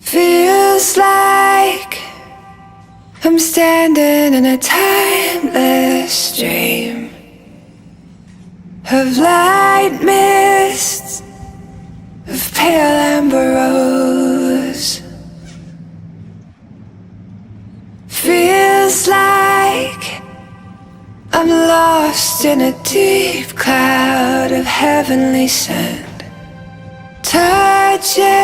Feels like I'm standing in a timeless dream of light mists, of pale amber rose. Feels like I'm lost in a deep cloud of heavenly scent, touching